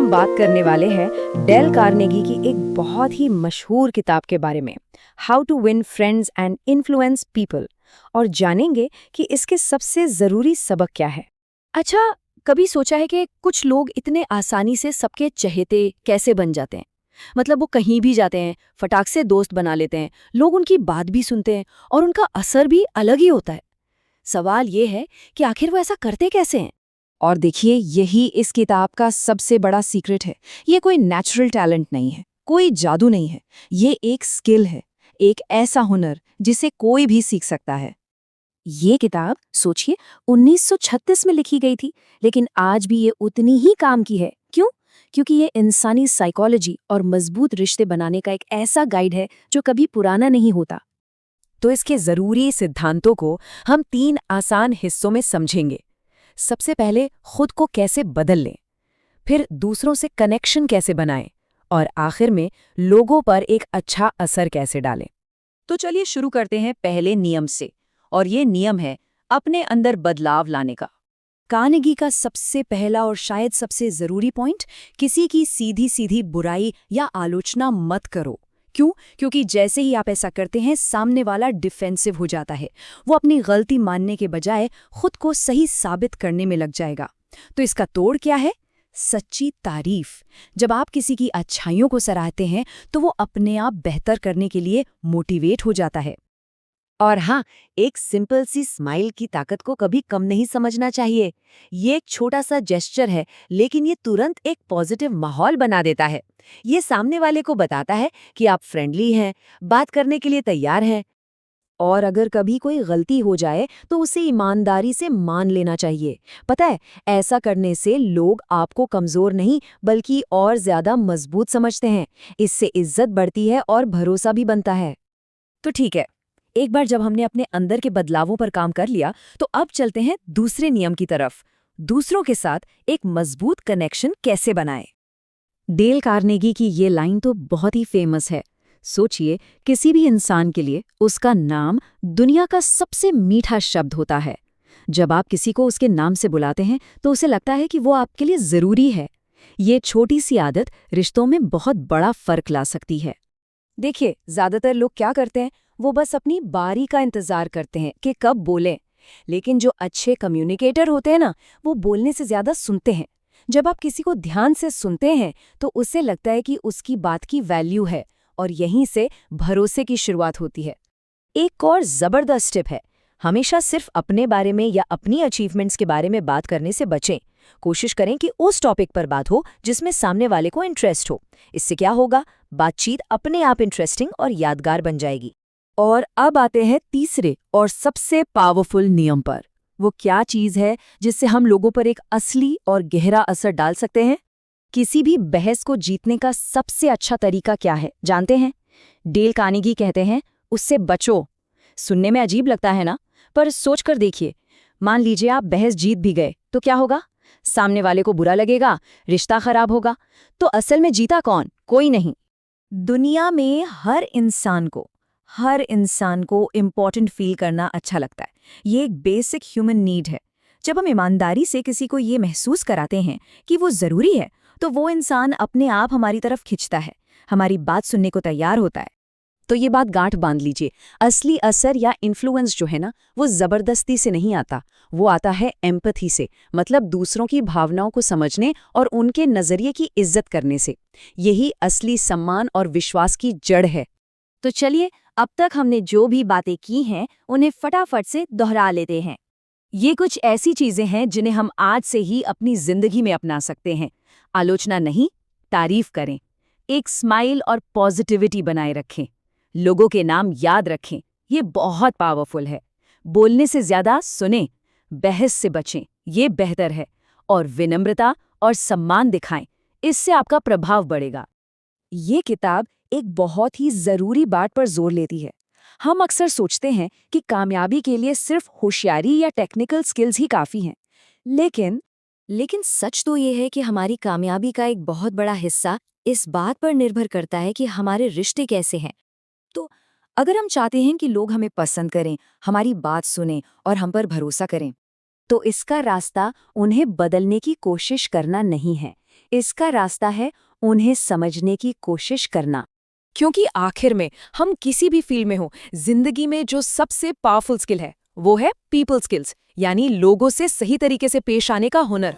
हम बात करने वाले हैं डेल कार्नेगी की एक बहुत ही मशहूर किताब के बारे में, how to win friends and influence people, और जानेंगे कि इसके सबसे ज़रूरी सबक क्या है। अच्छा, कभी सोचा है कि कुछ लोग इतने आसानी से सबके चहेते कैसे बन जाते हैं? मतलब वो कहीं भी जाते हैं, फटाक से दोस्त बना लेते हैं, लोग उनकी बात भी सुनते हैं और उनका असर भी अलग ही होता है। सवाल ये है कि आखिर वो ऐसा करते कैसे हैं? और देखिए, यही इस किताब का सबसे बड़ा सीक्रेट है। ये कोई नेचुरल टैलेंट नहीं है, कोई जादू नहीं है। ये एक स्किल है, एक ऐसा हुनर जिसे कोई भी सीख सकता है। ये किताब सोचिए 1936 में लिखी गई थी, लेकिन आज भी ये उतनी ही काम की है। क्यों? क्योंकि ये इंसानी साइकोलॉजी और मजबूत रिश्ते बनाने का एक ऐसा गाइड है जो कभी पुराना नहीं होता। तो इसके ज़रूरी सिद्धांतों को हम 3 आसान हिस्सों में समझेंगे। सबसे पहले खुद को कैसे बदल लें, फिर दूसरों से कनेक्शन कैसे बनाएं, और आखिर में लोगों पर एक अच्छा असर कैसे डालें। तो चलिए शुरू करते हैं पहले नियम से, और ये नियम है अपने अंदर बदलाव लाने का। कार्नेगी का सबसे पहला और शायद सबसे जरूरी पॉइंट, किसी की सीधी सीधी बुराई या आलोचना मत करो। क्यों? क्योंकि जैसे ही आप ऐसा करते हैं, सामने वाला डिफेंसिव हो जाता है। वो अपनी गलती मानने के बजाय खुद को सही साबित करने में लग जाएगा। तो इसका तोड़ क्या है? सच्ची तारीफ। जब आप किसी की अच्छाइयों को सराहते हैं तो वो अपने आप बेहतर करने के लिए मोटिवेट हो जाता है। और हाँ, एक सिंपल सी स्माइल की ताकत को कभी कम नहीं समझना चाहिए। ये एक छोटा सा जेस्चर है, लेकिन ये तुरंत एक पॉजिटिव माहौल बना देता है। ये सामने वाले को बताता है कि आप फ्रेंडली हैं, बात करने के लिए तैयार हैं। और अगर कभी कोई गलती हो जाए तो उसे ईमानदारी से मान लेना चाहिए। पता है, ऐसा करने से लोग आपको कमजोर नहीं बल्कि और ज्यादा मजबूत समझते हैं। इससे इज्जत बढ़ती है और भरोसा भी बनता है। तो ठीक है, एक बार जब हमने अपने अंदर के बदलावों पर काम कर लिया, तो अब चलते हैं दूसरे नियम की तरफ। दूसरों के साथ एक मजबूत कनेक्शन कैसे बनाएं। डेल कार्नेगी की ये लाइन तो बहुत ही फेमस है। सोचिए, किसी भी इंसान के लिए उसका नाम दुनिया का सबसे मीठा शब्द होता है। जब आप किसी को उसके नाम से बुलाते हैं तो उसे लगता है कि वो आपके लिए जरूरी है। ये छोटी सी आदत रिश्तों में बहुत बड़ा फर्क ला सकती है। देखिए, ज्यादातर लोग क्या करते हैं, वो बस अपनी बारी का इंतजार करते हैं कि कब बोलें। लेकिन जो अच्छे कम्युनिकेटर होते हैं ना, वो बोलने से ज्यादा सुनते हैं। जब आप किसी को ध्यान से सुनते हैं तो उसे लगता है कि उसकी बात की वैल्यू है, और यहीं से भरोसे की शुरुआत होती है। एक और जबरदस्त टिप है, हमेशा सिर्फ अपने बारे में या अपनी अचीवमेंट्स के बारे में बात करने से बचें। कोशिश करें कि उस टॉपिक पर बात हो जिसमें सामने वाले को इंटरेस्ट हो। इससे क्या होगा, बातचीत अपने आप इंटरेस्टिंग और यादगार बन जाएगी। और अब आते हैं तीसरे और सबसे पावरफुल नियम पर। वो क्या चीज है जिससे हम लोगों पर एक असली और गहरा असर डाल सकते हैं? किसी भी बहस को जीतने का सबसे अच्छा तरीका क्या है, जानते हैं? डेल कार्नेगी कहते हैं, उससे बचो। सुनने में अजीब लगता है ना, पर सोच कर देखिए। मान लीजिए आप बहस जीत भी गए तो क्या होगा? सामने वाले को बुरा लगेगा, रिश्ता खराब होगा। तो असल में जीता कौन? कोई नहीं। दुनिया में हर इंसान को इम्पोर्टेंट फील करना अच्छा लगता है। ये एक बेसिक ह्यूमन नीड है। जब हम ईमानदारी से किसी को ये महसूस कराते हैं कि वो ज़रूरी है, तो वो इंसान अपने आप हमारी तरफ खिंचता है, हमारी बात सुनने को तैयार होता है। तो ये बात गांठ बांध लीजिए, असली असर या इन्फ्लुएंस जो है ना, वो ज़बरदस्ती से नहीं आता, वो आता है एम्पैथी से, मतलब दूसरों की भावनाओं को समझने और उनके नज़रिए की इज्जत करने से। यही असली सम्मान और विश्वास की जड़ है। तो चलिए, अब तक हमने जो भी बातें की हैं उन्हें फटाफट से दोहरा लेते हैं। ये कुछ ऐसी चीजें हैं जिन्हें हम आज से ही अपनी जिंदगी में अपना सकते हैं। आलोचना नहीं, तारीफ करें। एक स्माइल और पॉजिटिविटी बनाए रखें। लोगों के नाम याद रखें, ये बहुत पावरफुल है। बोलने से ज्यादा सुनें, बहस से बचें, ये बेहतर है। और विनम्रता और सम्मान दिखाएं, इससे आपका प्रभाव बढ़ेगा। ये किताब एक बहुत ही जरूरी बात पर जोर लेती है। हम अक्सर सोचते हैं कि कामयाबी के लिए सिर्फ होशियारी या टेक्निकल स्किल्स ही काफी हैं। लेकिन सच तो ये है कि हमारी कामयाबी का एक बहुत बड़ा हिस्सा इस बात पर निर्भर करता है कि हमारे रिश्ते कैसे हैं। तो अगर हम चाहते हैं कि लोग हमें पसंद करें, हमारी बात सुनें और हम पर भरोसा करें, तो इसका रास्ता उन्हें बदलने की कोशिश करना नहीं है। इसका रास्ता है उन्हें समझने की कोशिश करना। क्योंकि आखिर में हम किसी भी फील्ड में हो, जिंदगी में जो सबसे पावरफुल स्किल है वो है पीपल स्किल्स, यानी लोगों से सही तरीके से पेश आने का हुनर।